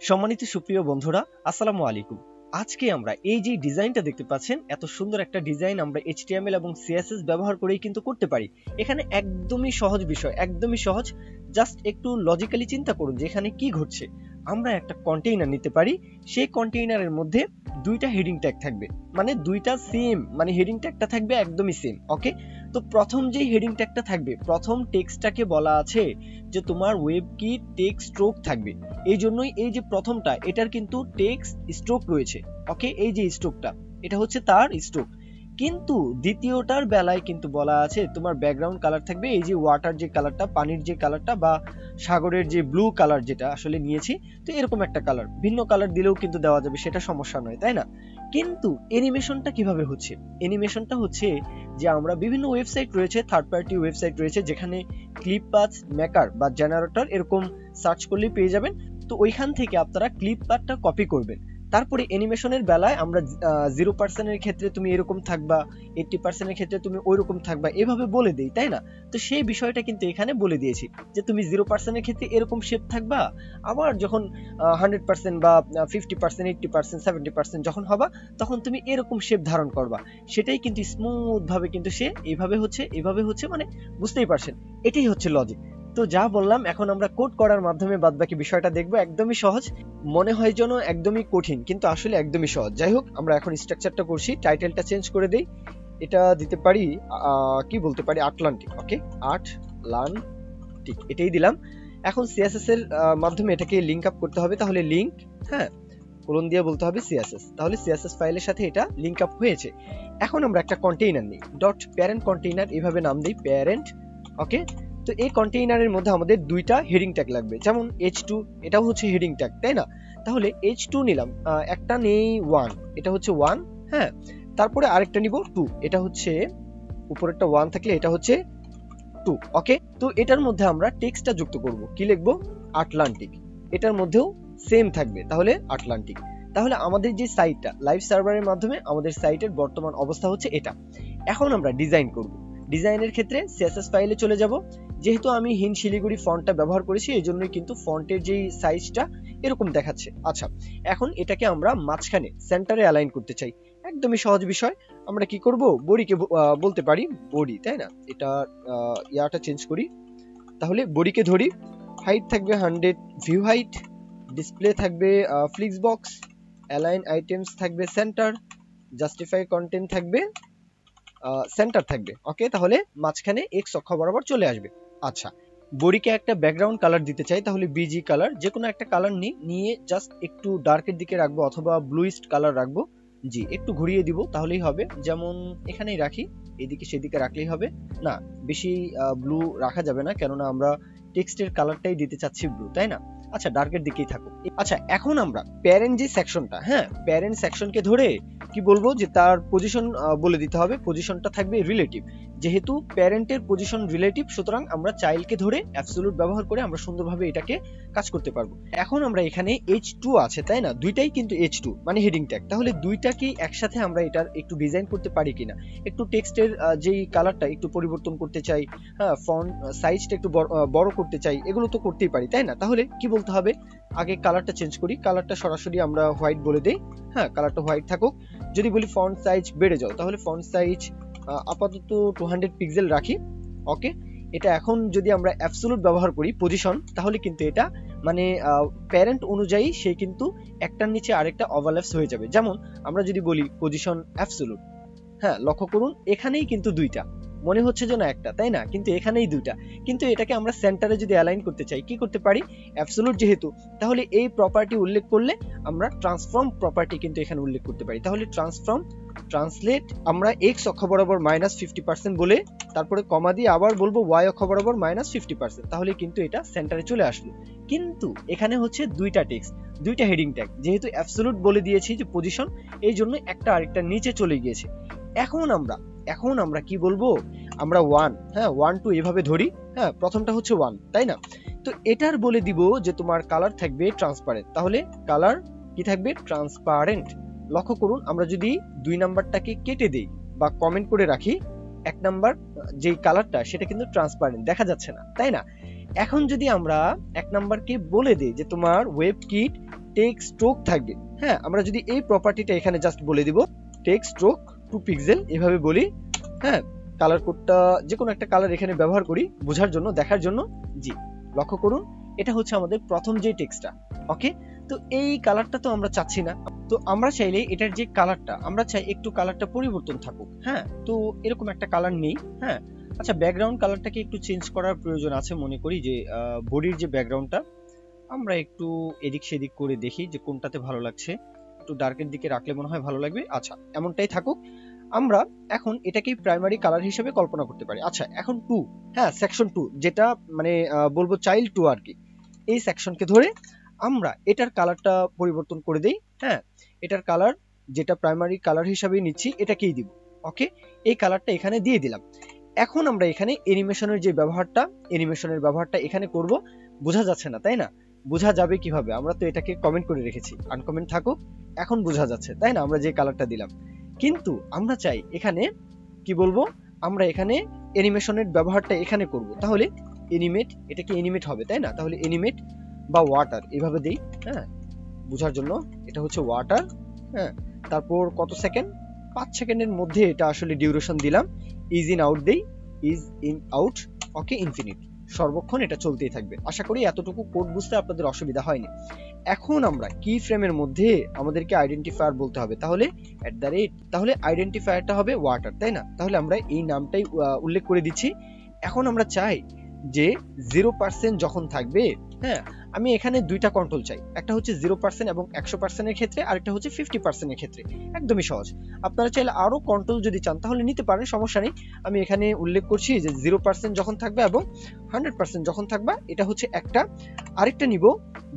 সম্মানিত সুপ্রিয় বন্ধুরা, আসসালামু আলাইকুম। আজকে আমরা এই যে ডিজাইনটা দেখতে পাচ্ছেন, এত সুন্দর একটা ডিজাইন আমরা HTML এবং CSS ব্যবহার করেই কিন্তু করতে পারি। এখানে একদমই সহজ বিষয়, একদমই সহজ। জাস্ট একটু লজিক্যালি চিন্তা করুন যে এখানে কি ঘটছে। আমরা একটা কন্টেইনার নিতে পারি, সেই কন্টেইনারের মধ্যে দুইটা হেডিং ট্যাগ থাকবে, মানে দুইটা সেম, মানে হেডিং ট্যাগটা থাকবে একদমই সেম। ওকে, তো প্রথম যেই হেডিং ট্যাগটা থাকবে, প্রথম টেক্সটটাকে বলা আছে যে তোমার ওয়েব কি টেক্সট স্ট্রোক থাকবে। এই জন্যই এই যে প্রথমটা, এটার কিন্তু টেক্সট স্ট্রোক রয়েছে। ওকে, এই যে স্ট্রোকটা, এটা হচ্ছে তার স্ট্রোক। কিন্তু দ্বিতীয়টার বেলায় কিন্তু বলা আছে তোমার ব্যাকগ্রাউন্ড কালার থাকবে এই যে ওয়াটার যে কালারটা, পানির যে কালারটা, বা সাগরের যে ব্লু কালার যেটা আসলে নিয়েছি, তো এরকম একটা কালার, ভিন্ন কালার দিলেও কিন্তু দেওয়া যাবে, সেটা সমস্যা নয়, তাই না? কিন্তু অ্যানিমেশনটা কিভাবে হচ্ছে? অ্যানিমেশনটা হচ্ছে যে আমরা বিভিন্ন ওয়েবসাইট রয়েছে, থার্ড পার্টি ওয়েবসাইট রয়েছে, যেখানে ক্লিপ পাথ মেকার বা জেনারেটর এরকম সার্চ করলেই পেয়ে যাবেন। তো ওইখান থেকে আপনারা ক্লিপ পাথটা কপি করবেন। তারপরে অ্যানিমেশনের বেলায় আমরা 0% ক্ষেত্রে তুমি এরকম থাকবা, 80% ক্ষেত্রে তুমি ওইরকম থাকবা, এভাবে বলে দেই, তাই না? তো সেই বিষয়টা কিন্তু এখানে বলে দিয়েছি যে তুমি 0% ক্ষেত্রে এরকম শেপ থাকবা, আবার যখন 100% বা 50%, 80%, 70% যখন হবা, তখন তুমি এরকম শেপ ধারণ করবা। সেটাই কিন্তু স্মুথ ভাবে কিন্তু সে এইভাবে হচ্ছে, এভাবে হচ্ছে, মানে বুঝতেই পারছেন, এটাই হচ্ছে লজিক। তো যা বললাম, এখন আমরা কোড করার মাধ্যমে বাদবাকি বিষয়টা দেখবো। একদমই সহজ, মনে হয় যেন একদমই কঠিন, কিন্তু আসলে একদমই সহজ। যাই হোক, আমরা এখন স্ট্রাকচারটা করছি, টাইটেলটা চেঞ্জ করে দেই। এটা দিতে পারি, কি বলতে পারি, আটলান্টিক। ওকে, আটলান্টিক এটাই দিলাম। এখন সিএসএস এর মাধ্যমে এটাকে লিংক আপ করতে হবে, তাহলে লিংক, হ্যাঁ, কোলন দিয়ে বলতে হবে সিএসএস, তাহলে সিএসএস ফাইলের সাথে এটা লিংক আপ হয়েছে। এখন আমরা একটা কন্টেইনার নিই, ডট প্যারেন্ট কন্টেইনার, এভাবে নাম দিই, প্যারেন্ট। ওকে, তো এই কন্টেইনারের মধ্যে আমাদের দুইটা হেডিং ট্যাগ লাগবে, যেমন H2, এটাও হচ্ছে হেডিং ট্যাগ, তাই না? তাহলে H2 নিলাম, একটা নেই 1, এটা হচ্ছে 1, হ্যাঁ। তারপরে আরেকটা নিব 2, এটা হচ্ছে উপরেরটা 1 থাকলে এটা হচ্ছে 2। ওকে, তো এটার মধ্যে আমরা টেক্সটটা যুক্ত করব, কি লিখবো? আটলান্টিক। এটার মধ্যেও সেম থাকবে, তাহলে আটলান্টিক। তাহলে আমাদের যে সাইটটা, লাইভ সার্ভারের মাধ্যমে আমাদের সাইটের বর্তমান অবস্থা হচ্ছে এটা। এখন আমরা ডিজাইন করব। ডিজাইনের ক্ষেত্রে সিএসএস ফাইলে চলে যাব। যেহেতু আমি হিন্দ শিলিগুড়ি ফন্টটা ব্যবহার করেছি, এই জন্যই কিন্তু ফন্টের যেই সাইজটা এরকম দেখাচ্ছে। আচ্ছা, এখন এটাকে আমরা মাঝখানে সেন্টারে অ্যালাইন করতে চাই। একদমই সহজ বিষয়। আমরা কি করব? বডিকে বলতে পারি বডি, তাই না? এটা ইয়াটা চেঞ্জ করি, তাহলে বডিকে ধরি। হাইট থাকবে 100, ভিউ হাইট, ডিসপ্লে থাকবে ফ্লিক্স বক্স, অ্যালাইন আইটেমস থাকবে সেন্টার, জাস্টিফাই কন্টেন্ট থাকবে সেন্টার থাকবে। ওকে, তাহলে মাঝখানে এক্স অক্ষ বরাবর চলে আসবে। আচ্ছা, বডিকে একটা ব্যাকগ্রাউন্ড কালার দিতে চাই, তাহলে বিজি কালার, যে কোনো একটা কালার নিয়ে জাস্ট একটু ডার্কের দিকে রাখবো, অথবা ব্লুইস্ট কালার রাখবো। জি, একটু ঘুরিয়ে দিব তাহলেই হবে, যেমন এখানেই রাখি, এদিকে সেদিকে রাখলেই হবে। না, বেশি ব্লু রাখা যাবে না, কেননা আমরা টেক্সটের কালারটাই দিতে চাচ্ছি ব্লু, তাই না? আচ্ছা, ডার্কের দিকেই থাকুক। আচ্ছা, এখন আমরা প্যারেন্ট যে সেকশনটা, হ্যাঁ, প্যারেন্ট সেকশনকে ধরে কি বলবো, যে তার পজিশন বলে দিতে হবে। পজিশনটা থাকবে রিলেটিভ, যেহেতু প্যারেন্টের পজিশন রিলেটিভ, সুতরাং আমরা চাইল্ডকে ধরে অ্যাবসলিউট ব্যবহার করে আমরা সুন্দরভাবে এটাকে কাজ করতে পারবো। এখন আমরা এখানে H2 আছে, তাই না? দুইটাই কিন্তু H2 মানে হেডিং ট্যাগ, তাহলে দুইটা কি একসাথে আমরা এটার একটু ডিজাইন করতে পারি কিনা, একটু টেক্সটের যেই কালারটা একটু পরিবর্তন করতে চাই, হ্যাঁ, ফন্ট সাইজটা একটু বড় করতে চাই, এগুলো তো করতেই পারি, তাই না? তাহলে কি বলতে হবে, আগে কালারটা চেঞ্জ করি, কালারটা সরাসরি আমরা হোয়াইট বলে দেই, হ্যাঁ, কালারটা হোয়াইট থাকুক। যদি বলি ফন্ট সাইজ বেড়ে যাও, তাহলে ফন্ট সাইজ আপাতত 200 পিক্সেল রাখি। ওকে, এটা এখন যদি আমরা অ্যাবসলিউট ব্যবহার করি পজিশন, তাহলে কিন্তু এটা মানে প্যারেন্ট অনুযায়ী সে কিন্তু একটার নিচে আরেকটা ওভারল্যাপস হয়ে যাবে। যেমন আমরা যদি বলি পজিশন অ্যাবসলিউট, হ্যাঁ, লক্ষ্য করুন এখানেই কিন্তু দুইটা, মনে হচ্ছে যে না একটা, তাই না? কিন্তু এখানেই দুইটা। কিন্তু এটাকে আমরা সেন্টারে যদি অ্যালাইন করতে চাই, কি করতে পারি? অ্যাবসলিউট যেহেতু, তাহলে এই প্রপার্টি উল্লেখ করলে আমরা ট্রান্সফর্ম প্রপার্টি কিন্তু এখানে উল্লেখ করতে পারি। তাহলে ট্রান্সফর্ম, ট্রান্সলেট, আমরা এক্স অক্ষ বরাবর -50% বলে তারপরে কমা দিয়ে আবার বলবো ওয়াই অক্ষ বরাবর -50%, তাহলে কিন্তু এটা সেন্টারে চলে আসলো। কিন্তু এখানে হচ্ছে দুইটা টেক্সট, দুইটা হেডিং ট্যাগ, যেহেতু অ্যাবসলিউট বলে দিয়েছি যে পজিশন, এই জন্য একটা আরেকটা নিচে চলে গিয়েছে। এখন আমরা কি বলবো? আমরা 1, হ্যাঁ, 1 2 এভাবে ধরি, হ্যাঁ, প্রথমটা হচ্ছে 1, তাই না? তো এটার বলে দিব যে তোমার কালার থাকবে ট্রান্সপারেন্ট, তাহলে কালার কি থাকবে? ট্রান্সপারেন্ট। লক্ষ্য করুন, আমরা যদি 2 নাম্বারটাকে কেটে দেই বা কমেন্ট করে রাখি, 1 নাম্বার যেই কালারটা সেটা কিন্তু ট্রান্সপারেন্ট, দেখা যাচ্ছে না, তাই না? এখন যদি আমরা 1 নাম্বারকে বলে দেই যে তোমার ওয়েব কিট টেক্সট স্ট্রোক থাকবে। হ্যাঁ, আমরা যদি এই প্রপার্টিটা এখানে জাস্ট বলে দিব টেক্সট স্ট্রোক 2 পিক্সেল এভাবে বলি, হ্যাঁ, কালার কোডটা যে কোনো একটা কালার এখানে ব্যবহার করি বোঝার জন্য, দেখার জন্য। জি, লক্ষ্য করুন এটা হচ্ছে আমাদের প্রথম যে টেক্সটটা। ওকে, তো এই কালারটা তো আমরা চাচ্ছি না, তো আমরা চাইলে এটার যে কালারটা আমরা চাই একটু কালারটা পরিবর্তন থাকুক। হ্যাঁ, তো এরকম একটা কালার নেই। হ্যাঁ, আচ্ছা, ব্যাকগ্রাউন্ড কালারটাকে একটু চেঞ্জ করার প্রয়োজন আছে। মনে করি যে বডির যে ব্যাকগ্রাউন্ডটা আমরা একটু এদিক সেদিক করে দেখি যে কোনটাতে ভালো লাগছে, একটু ডার্কের দিকে রাখলে মনে হয় ভালো লাগবে। আচ্ছা, এমনটাই থাকুক। আমরা এখন এটাকেই প্রাইমারি কালার হিসেবে কল্পনা করতে পারি। আচ্ছা, এখন 2, হ্যাঁ, সেকশন 2 যেটা মানে বলবো চাইল্ড 2 আর কি, এই সেকশনকে ধরে আমরা এটার কালারটা পরিবর্তন করে দেই। হ্যাঁ, এটার কালার যেটা প্রাইমারি কালার হিসাবে নিচ্ছি এটাকেই দিব। ওকে, এই কালারটা এখানে দিয়ে দিলাম। এখন আমরা এখানে অ্যানিমেশনের যে ব্যবহারটা এখানে করব। বোঝা যাচ্ছে না তাই না? বোঝা যাবে কিভাবে? আমরা তো এটাকে কমেন্ট করে রেখেছি, আনকমেন্ট থাকুক। এখন বোঝা যাচ্ছে তাই না আমরা যে কালারটা দিলাম। কিন্তু আমরা চাই এখানে কি বলবো, আমরা এখানে অ্যানিমেশনের ব্যবহারটা এখানে করব। তাহলে অ্যানিমেট, এটা কি অ্যানিমেট হবে তাই না? তাহলে অ্যানিমেট বা ওয়াটার এভাবে দেই। হ্যাঁ, বোঝার জন্য এটা হচ্ছে ওয়াটার। হ্যাঁ, তারপর কত সেকেন্ড, 5 সেকেন্ডের মধ্যে এটা আসলে ডিউরেশন দিলাম। ইজ ইন আউট দেই, ease in out. Okay, infinite, সর্বক্ষণ এটা চলতেই থাকবে। আশা করি এতটুকু কোড বুঝতে আপনাদের অসুবিধা হয়নি। এখন আমরা কি ফ্রেমের মধ্যে আমাদেরকে আইডেন্টিফায়ার বলতে হবে, তাহলে @ তাহলে আইডেন্টিফায়ারটা হবে ওয়াটার তাই না? তাহলে আমরা এই নামটাই উল্লেখ করে দিচ্ছি। এখন আমরা চাই যে 0% যখন থাকবে, হ্যাঁ, আমি এখানে দুইটা কন্ট্রোল চাই, একটা হচ্ছে 0% এবং 100% এর ক্ষেত্রে, আরেকটা হচ্ছে 50% এর ক্ষেত্রে। একদমই সহজ। আপনারা চাইলে আরো কন্ট্রোল যদি চান তাহলে নিতে পারেন, সমস্যা নেই। আমি এখানে উল্লেখ করছি যে 0% যখন থাকবে এবং 100% যখন থাকবা এটা হচ্ছে একটা, আরেকটা নিব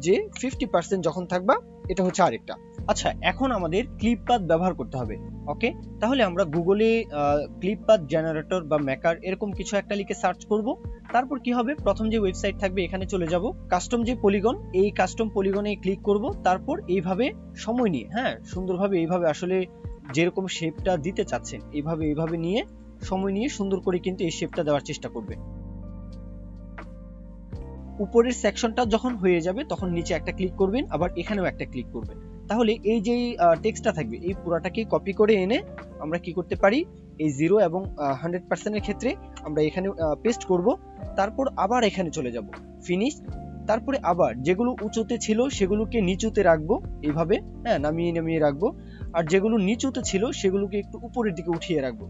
যে 50% যখন থাকবা এটা হচ্ছে আরেকটা। আচ্ছা, এখন আমাদের ক্লিপ পাথ ব্যবহার করতে হবে। ওকে, তাহলে আমরা গুগলে ক্লিপ পাথ জেনারেটর বা মেকার এরকম কিছু একটা লিখে সার্চ করব। তারপর কি হবে, প্রথম যে ওয়েবসাইট থাকবে এখানে চলে যাব, কাস্টম যে পলিগন, এই কাস্টম পলিগনে ক্লিক করব। তারপর এইভাবে সময় নিয়ে, হ্যাঁ, সুন্দরভাবে এইভাবে আসলে যেরকম শেপটা দিতে চাচ্ছেন এইভাবে নিয়ে সময় নিয়ে সুন্দর করে কিন্তু এই শেপটা দেওয়ার চেষ্টা করবে। উপরের সেকশনটা যখন হয়ে যাবে তখন নিচে একটা ক্লিক করবেন, আবার এখানেও একটা ক্লিক করবেন। তাহলে এই যে টেক্সটটা থাকবে এই পুরাটাকে কপি করে এনে আমরা কি করতে পারি, এই 0 এবং 100% এর ক্ষেত্রে আমরা এখানে পেস্ট করব। তারপর আবার এখানে চলে যাব, ফিনিশ। তারপরে আবার যেগুলো উঁচুতে ছিল সেগুলোকে নিচুতে রাখবো এইভাবে, হ্যাঁ, নামিয়ে রাখবো। আর যেগুলো নিচুতে ছিল সেগুলোকে একটু উপরের দিকে উঠিয়ে রাখবো।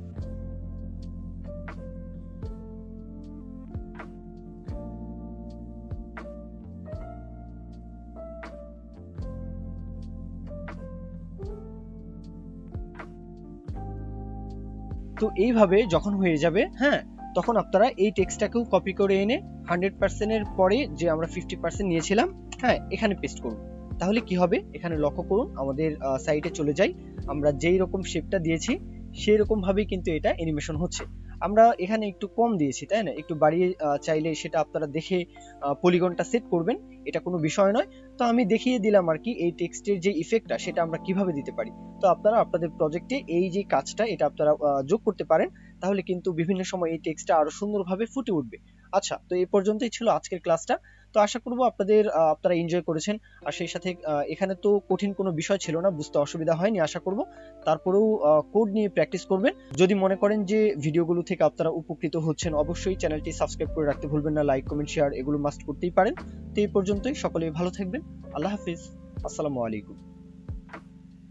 তো এইভাবে যখন হয়ে যাবে, হ্যাঁ, তখন আপনারা এই টেক্সটটাকেও কপি করে এনে 100% এর পরে যে আমরা 50% নিয়েছিলাম, হ্যাঁ, এখানে পেস্ট করব। তাহলে কি হবে, এখানে লক্ষ্য করুন আমাদের সাইটে চলে যাই, আমরা যেই রকম শেপটা দিয়েছি সেই রকম ভাবেই কিন্তু এটা অ্যানিমেশন হচ্ছে। আমরা এখানে একটু কম দিয়েছি তাই না, একটু বাড়িয়ে চাইলে সেটা আপনারা দেখে পলিগনটা সেট করবেন, এটা কোনো বিষয় নয়। তো আমি দেখিয়ে দিলাম আর কি এই টেক্সটের যে ইফেক্টটা সেটা আমরা কিভাবে দিতে পারি। তো আপনারা আপনাদের প্রজেক্টে এই যে কাজটা এটা আপনারা যোগ করতে পারেন, তাহলে কিন্তু বিভিন্ন সময় এই টেক্সটটা আরো সুন্দরভাবে ফুটে উঠবে। আচ্ছা, তো এই পর্যন্তই ছিল আজকের ক্লাসটা। তো আশা করব আপনারা এনজয় করেছেন। আর সেই সাথে এখানে তো কঠিন কোনো বিষয় ছিল না, বুঝতে অসুবিধা হয়নি আশা করব। তারপরেও কোড নিয়ে প্র্যাকটিস করবেন। যদি মনে করেন যে ভিডিওগুলো থেকে আপনারা উপকৃত হচ্ছেন, অবশ্যই চ্যানেলটি সাবস্ক্রাইব করে রাখতে ভুলবেন না। লাইক, কমেন্ট, শেয়ার এগুলো মাস্ট করতেই পারেন। তো এই পর্যন্তই, সকলেই ভালো থাকবেন। আল্লাহ হাফিজ, আসসালামু আলাইকুম।